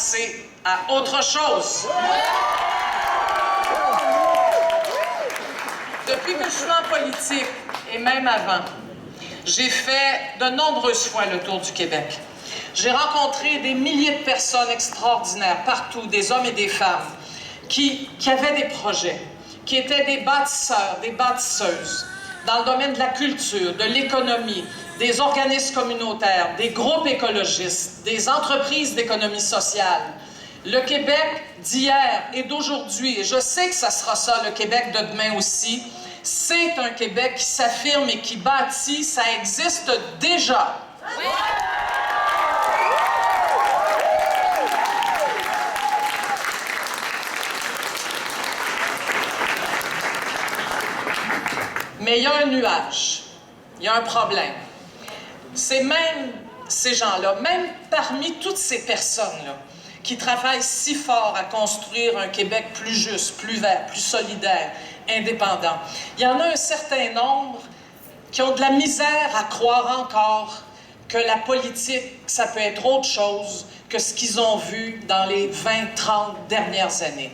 passer à autre chose. Depuis que je suis en politique, et même avant, j'ai fait de nombreuses fois le tour du Québec. J'ai rencontré des milliers de personnes extraordinaires partout, des hommes et des femmes, qui avaient des projets, qui étaient des bâtisseurs, des bâtisseuses, dans le domaine de la culture, de l'économie, des organismes communautaires, des groupes écologistes, des entreprises d'économie sociale. Le Québec d'hier et d'aujourd'hui, et je sais que ça sera ça, le Québec de demain aussi, c'est un Québec qui s'affirme et qui bâtit, ça existe déjà. Oui. Mais il y a un nuage, il y a un problème. C'est même ces gens-là, même parmi toutes ces personnes-là, qui travaillent si fort à construire un Québec plus juste, plus vert, plus solidaire, indépendant. Il y en a un certain nombre qui ont de la misère à croire encore que la politique, ça peut être autre chose que ce qu'ils ont vu dans les 20, 30 dernières années.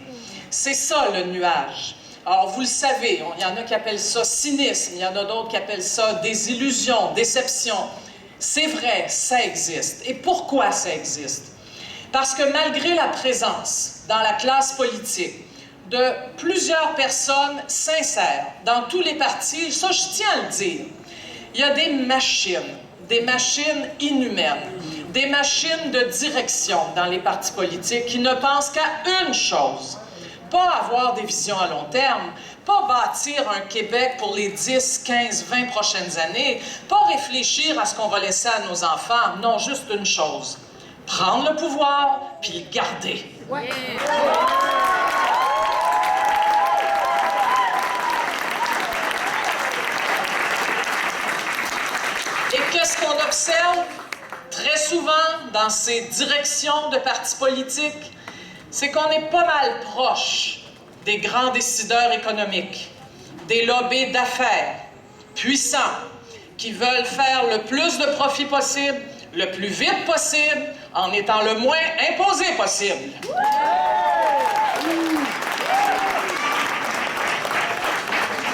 C'est ça, le nuage. Alors, vous le savez, il y en a qui appellent ça cynisme, il y en a d'autres qui appellent ça désillusion, déception. C'est vrai, ça existe. Et pourquoi ça existe? Parce que malgré la présence dans la classe politique de plusieurs personnes sincères dans tous les partis, ça je tiens à le dire, il y a des machines inhumaines, des machines de direction dans les partis politiques qui ne pensent qu'à une chose, pas avoir des visions à long terme, pas bâtir un Québec pour les 10, 15, 20 prochaines années, pas réfléchir à ce qu'on va laisser à nos enfants, non, juste une chose, prendre le pouvoir puis le garder. Ouais. Et qu'est-ce qu'on observe très souvent dans ces directions de partis politiques? C'est qu'on est pas mal proche des grands décideurs économiques, des lobbies d'affaires puissants qui veulent faire le plus de profit possible, le plus vite possible, en étant le moins imposé possible.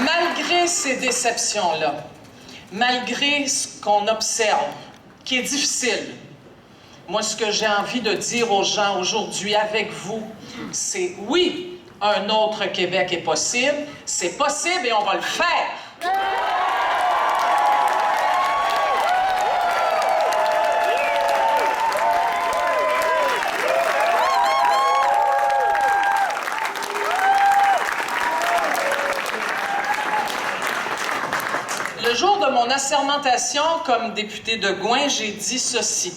Malgré ces déceptions-là, malgré ce qu'on observe, qui est difficile, moi, ce que j'ai envie de dire aux gens aujourd'hui avec vous, c'est oui, un autre Québec est possible, c'est possible et on va le faire. Le jour de mon assermentation comme député de Gouin, j'ai dit ceci.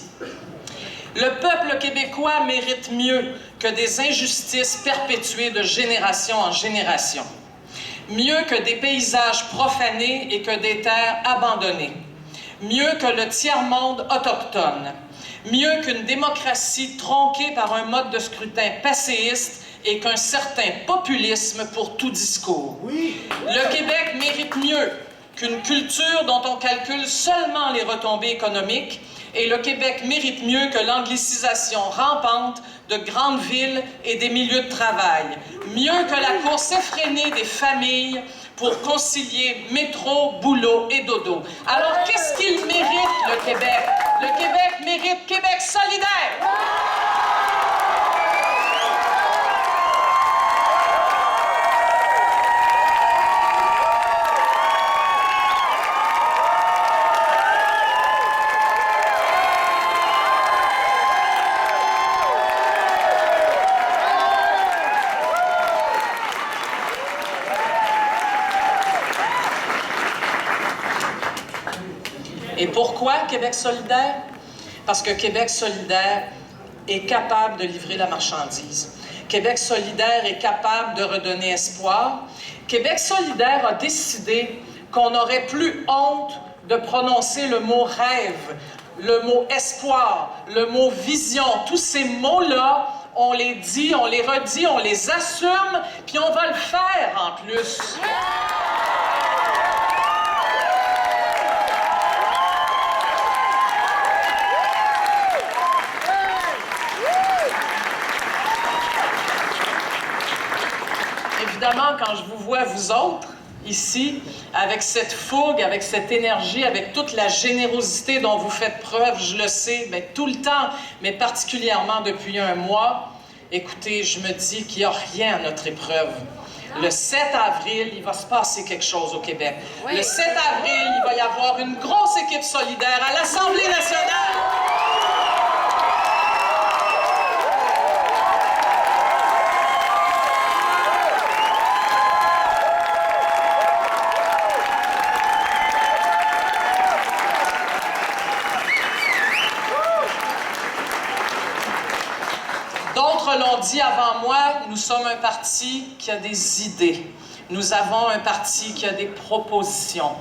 Le peuple québécois mérite mieux que des injustices perpétuées de génération en génération. Mieux que des paysages profanés et que des terres abandonnées. Mieux que le tiers-monde autochtone. Mieux qu'une démocratie tronquée par un mode de scrutin passéiste et qu'un certain populisme pour tout discours. Oui. Le Québec mérite mieux qu'une culture dont on calcule seulement les retombées économiques, et le Québec mérite mieux que l'anglicisation rampante de grandes villes et des milieux de travail. Mieux que la course effrénée des familles pour concilier métro, boulot et dodo. Alors, qu'est-ce qu'il mérite, le Québec? Le Québec mérite Québec solidaire! Et pourquoi Québec solidaire? Parce que Québec solidaire est capable de livrer la marchandise. Québec solidaire est capable de redonner espoir. Québec solidaire a décidé qu'on n'aurait plus honte de prononcer le mot rêve, le mot espoir, le mot vision. Tous ces mots-là, on les dit, on les redit, on les assume, puis on va le faire en plus. évidemment, quand je vous vois, vous autres, ici, avec cette fougue, avec cette énergie, avec toute la générosité dont vous faites preuve, je le sais, mais tout le temps, mais particulièrement depuis un mois, écoutez, je me dis qu'il n'y a rien à notre épreuve. Le 7 avril, il va se passer quelque chose au Québec. Oui. Le 7 avril, il va y avoir une grosse équipe solidaire à l'Assemblée nationale. D'autres l'ont dit avant moi, nous sommes un parti qui a des idées. Nous avons un parti qui a des propositions.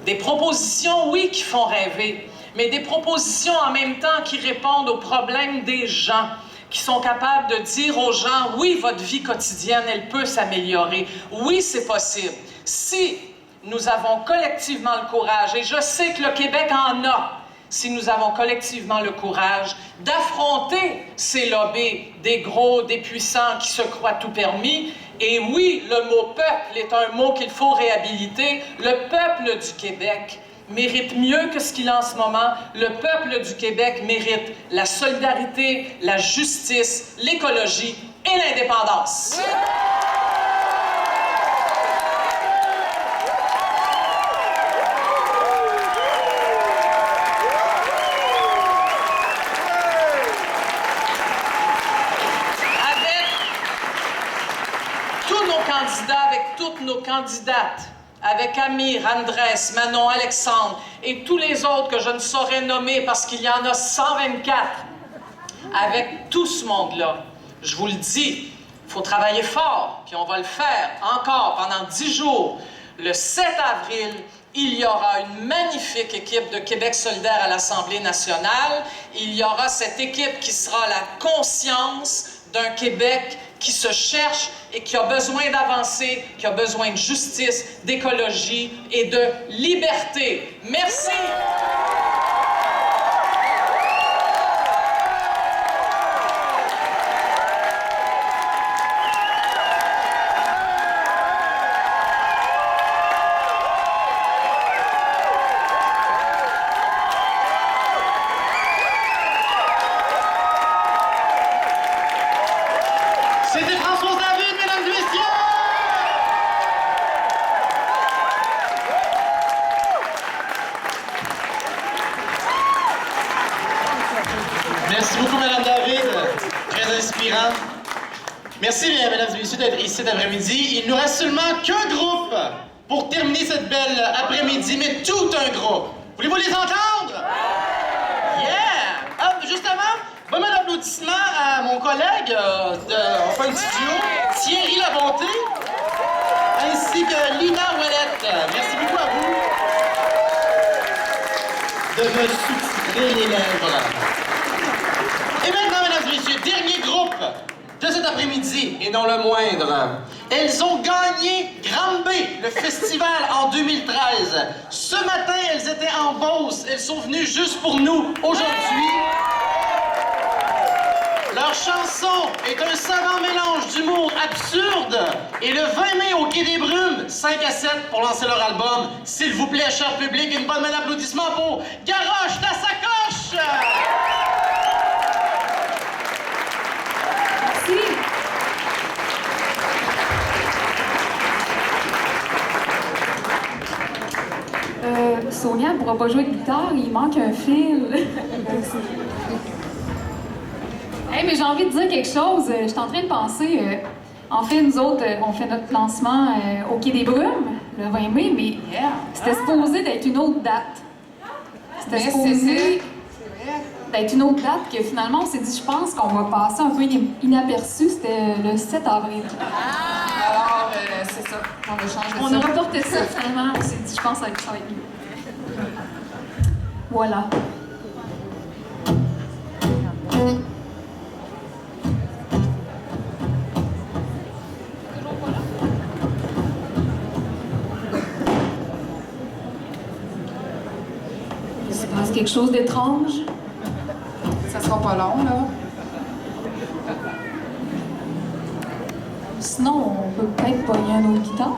Des propositions, oui, qui font rêver, mais des propositions en même temps qui répondent aux problèmes des gens, qui sont capables de dire aux gens, oui, votre vie quotidienne, elle peut s'améliorer. Oui, c'est possible. Si nous avons collectivement le courage, et je sais que le Québec en a, si nous avons collectivement le courage d'affronter ces lobbies des gros, des puissants qui se croient tout permis. Et oui, le mot « peuple » est un mot qu'il faut réhabiliter. Le peuple du Québec mérite mieux que ce qu'il a en ce moment. Le peuple du Québec mérite la solidarité, la justice, l'écologie et l'indépendance. Oui. Avec toutes nos candidates, avec Amir, Andrés, Manon, Alexandre et tous les autres que je ne saurais nommer parce qu'il y en a 124, avec tout ce monde-là, je vous le dis, il faut travailler fort, puis on va le faire encore pendant 10 jours. Le 7 avril, il y aura une magnifique équipe de Québec solidaire à l'Assemblée nationale. Il y aura cette équipe qui sera la conscience d'un Québec qui se cherche et qui a besoin d'avancer, qui a besoin de justice, d'écologie et de liberté. Merci! C'était Françoise David, mesdames et messieurs! Merci beaucoup, Madame David. Très inspirant. Merci, mesdames et messieurs, d'être ici cet après-midi. Il nous reste seulement qu'un groupe pour terminer cette belle après-midi, mais tout un groupe. Voulez-vous les entendre? Yeah! Hop, juste avant, bon d'applaudissements à mon collègue on fait un petit duo, Thierry Labonté, ainsi que Lina Ouellette. Merci beaucoup à vous de me sous-titrer les lèvres. Et maintenant, mesdames et messieurs, dernier groupe de cet après-midi, et non le moindre. Elles ont gagné Granby, le festival, en 2013. Ce matin, elles étaient en Beauce. Elles sont venues juste pour nous aujourd'hui. Leur chanson est un savant mélange d'humour absurde. Et le 20 mai au Quai des Brumes, 5 à 7 pour lancer leur album. S'il vous plaît, cher public, une bonne main d'applaudissement pour Garoche ta sacoche! Merci. Sonia ne pourra pas jouer de guitare, il manque un fil. Hey, mais j'ai envie de dire quelque chose. Je suis en train de penser. En fait, nous autres, on fait notre lancement au Quai des Brumes, le 20 mai, mais c'était supposé d'être une autre date. C'était supposé d'être une autre date que finalement, on s'est dit, je pense qu'on va passer un peu inaperçu. C'était le 7 avril. Alors, c'est ça. On va changer On a reporté ça, finalement. On s'est dit, je pense que ça va être mieux. Voilà. Il se passe quelque chose d'étrange. Ça sera pas long, là. Sinon, on peut peut-être pogner un autre guitare.